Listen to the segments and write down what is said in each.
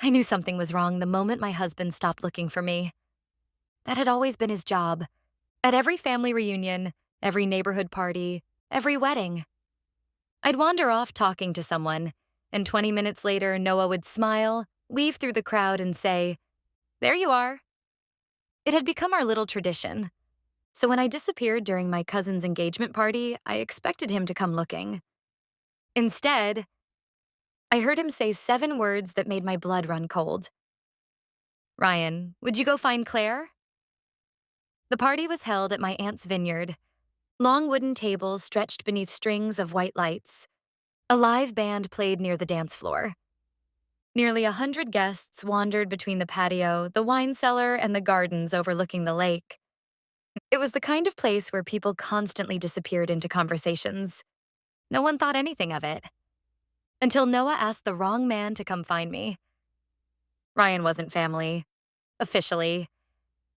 I knew something was wrong the moment my husband stopped looking for me. That had always been his job. At every family reunion, every neighborhood party, every wedding. I'd wander off talking to someone, and 20 minutes later, Noah would smile, weave through the crowd, and say, "There you are." It had become our little tradition. So when I disappeared during my cousin's engagement party, I expected him to come looking. Instead, I heard him say 7 words that made my blood run cold. "Ryan, would you go find Claire?" The party was held at my aunt's vineyard. Long wooden tables stretched beneath strings of white lights. A live band played near the dance floor. Nearly 100 guests wandered between the patio, the wine cellar, and the gardens overlooking the lake. It was the kind of place where people constantly disappeared into conversations. No one thought anything of it. Until Noah asked the wrong man to come find me. Ryan wasn't family, officially.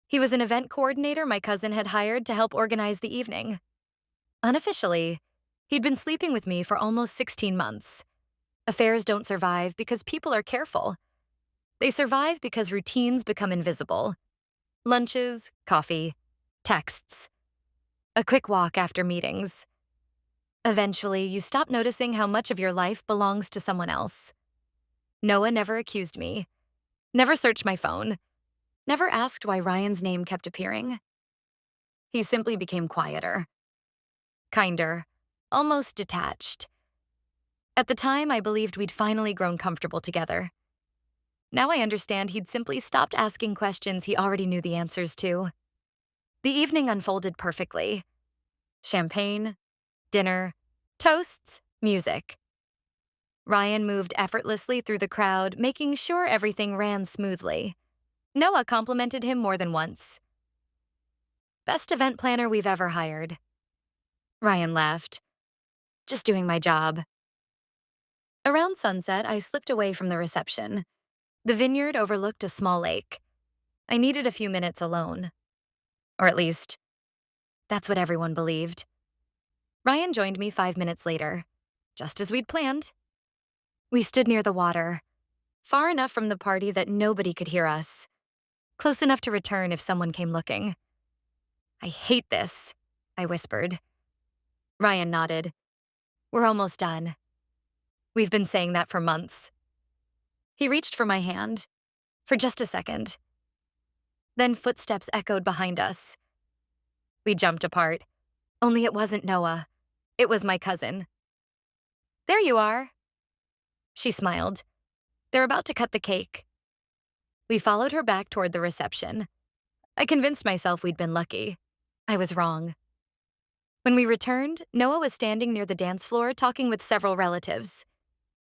He was an event coordinator my cousin had hired to help organize the evening. Unofficially, he'd been sleeping with me for almost 16 months. Affairs don't survive because people are careful. They survive because routines become invisible. Lunches, coffee, texts, a quick walk after meetings. Eventually, you stop noticing how much of your life belongs to someone else. Noah never accused me, never searched my phone, never asked why Ryan's name kept appearing. He simply became quieter, kinder, almost detached. At the time, I believed we'd finally grown comfortable together. Now I understand he'd simply stopped asking questions he already knew the answers to. The evening unfolded perfectly. Champagne, dinner, toasts, music. Ryan moved effortlessly through the crowd, making sure everything ran smoothly. Noah complimented him more than once. "Best event planner we've ever hired." Ryan laughed. "Just doing my job." Around sunset, I slipped away from the reception. The vineyard overlooked a small lake. I needed a few minutes alone. Or at least, that's what everyone believed. Ryan joined me 5 minutes later, just as we'd planned. We stood near the water, far enough from the party that nobody could hear us, close enough to return if someone came looking. "I hate this," I whispered. Ryan nodded. "We're almost done. We've been saying that for months." He reached for my hand, for just a second. Then footsteps echoed behind us. We jumped apart, only it wasn't Noah. It was my cousin. "There you are." She smiled. "They're about to cut the cake." We followed her back toward the reception. I convinced myself we'd been lucky. I was wrong. When we returned, Noah was standing near the dance floor talking with several relatives.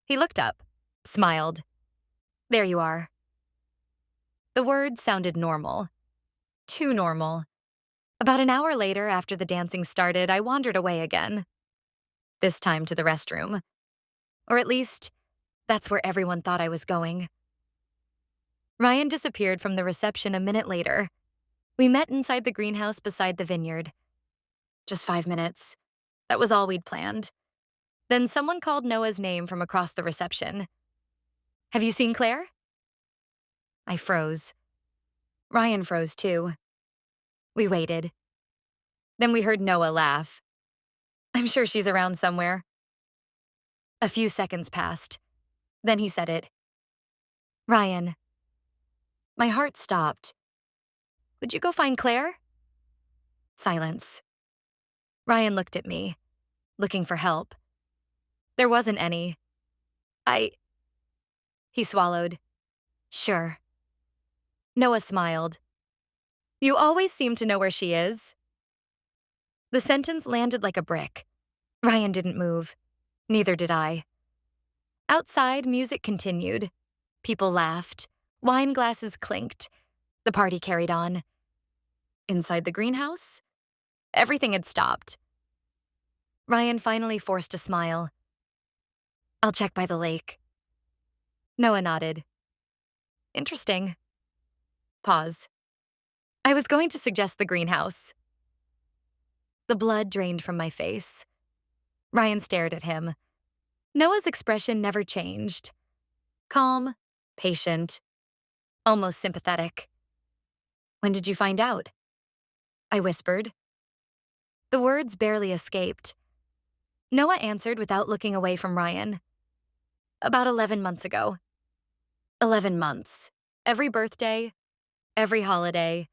He looked up, smiled. "There you are." The words sounded normal. Too normal. About an hour later, after the dancing started, I wandered away again. This time to the restroom. Or at least, that's where everyone thought I was going. Ryan disappeared from the reception a minute later. We met inside the greenhouse beside the vineyard. Just 5 minutes. That was all we'd planned. Then someone called Noah's name from across the reception. "Have you seen Claire?" I froze. Ryan froze too. We waited. Then we heard Noah laugh. "I'm sure she's around somewhere." A few seconds passed. Then he said it. "Ryan." My heart stopped. "Would you go find Claire?" Silence. Ryan looked at me, looking for help. There wasn't any. I... He swallowed. "Sure." Noah smiled. "You always seem to know where she is." The sentence landed like a brick. Ryan didn't move. Neither did I. Outside, music continued. People laughed. Wine glasses clinked. The party carried on. Inside the greenhouse, everything had stopped. Ryan finally forced a smile. "I'll check by the lake." Noah nodded. "Interesting." Pause. I was going to suggest the greenhouse. The blood drained from my face. Ryan stared at him. Noah's expression never changed. Calm, patient, almost sympathetic. When did you find out? I whispered. The words barely escaped. Noah answered without looking away from Ryan. About 11 months ago. 11 months. Every birthday, every holiday,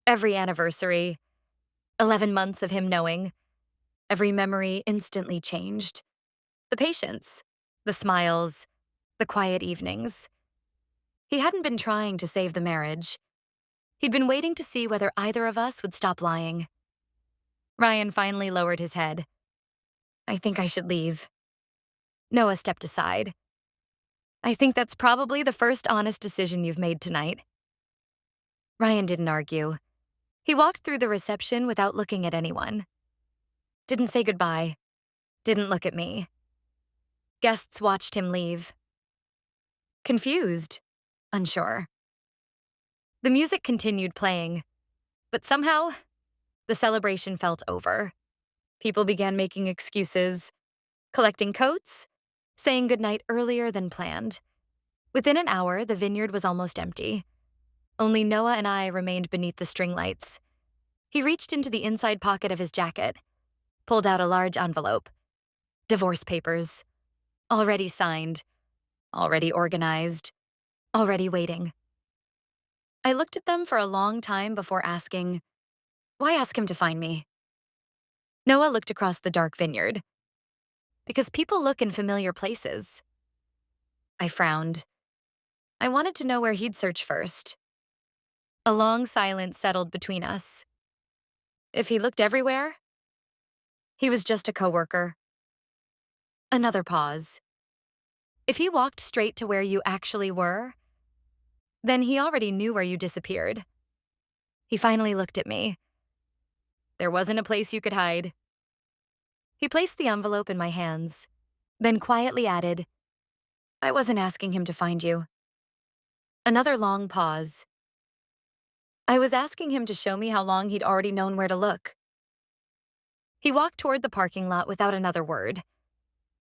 every anniversary. 11 months of him knowing. Every memory instantly changed. The patience, the smiles, the quiet evenings. He hadn't been trying to save the marriage. He'd been waiting to see whether either of us would stop lying. Ryan finally lowered his head. I think I should leave. Noah stepped aside. I think that's probably the first honest decision you've made tonight. Ryan didn't argue. He walked through the reception without looking at anyone. Didn't say goodbye. Didn't look at me. Guests watched him leave. Confused. Unsure. The music continued playing, but somehow, the celebration felt over. People began making excuses, collecting coats, saying goodnight earlier than planned. Within an hour, the vineyard was almost empty. Only Noah and I remained beneath the string lights. He reached into the inside pocket of his jacket, pulled out a large envelope. Divorce papers. Already signed. Already organized. Already waiting. I looked at them for a long time before asking, why ask him to find me? Noah looked across the dark vineyard. Because people look in familiar places. I frowned. I wanted to know where he'd search first. A long silence settled between us. If he looked everywhere, he was just a coworker. Another pause. If he walked straight to where you actually were, then he already knew where you disappeared. He finally looked at me. There wasn't a place you could hide. He placed the envelope in my hands, then quietly added, I wasn't asking him to find you. Another long pause. I was asking him to show me how long he'd already known where to look. He walked toward the parking lot without another word.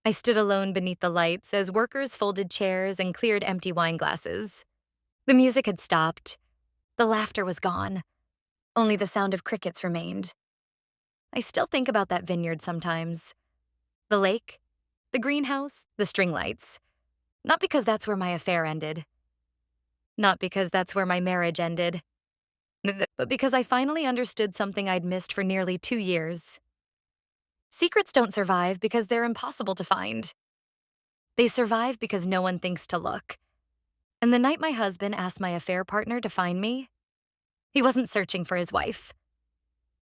I stood alone beneath the lights as workers folded chairs and cleared empty wine glasses. The music had stopped. The laughter was gone. Only the sound of crickets remained. I still think about that vineyard sometimes. The lake, the greenhouse, the string lights. Not because that's where my affair ended. Not because that's where my marriage ended. But because I finally understood something I'd missed for nearly 2 years. Secrets don't survive because they're impossible to find. They survive because no one thinks to look. And the night my husband asked my affair partner to find me, he wasn't searching for his wife.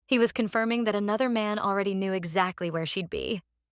He was confirming that another man already knew exactly where she'd be.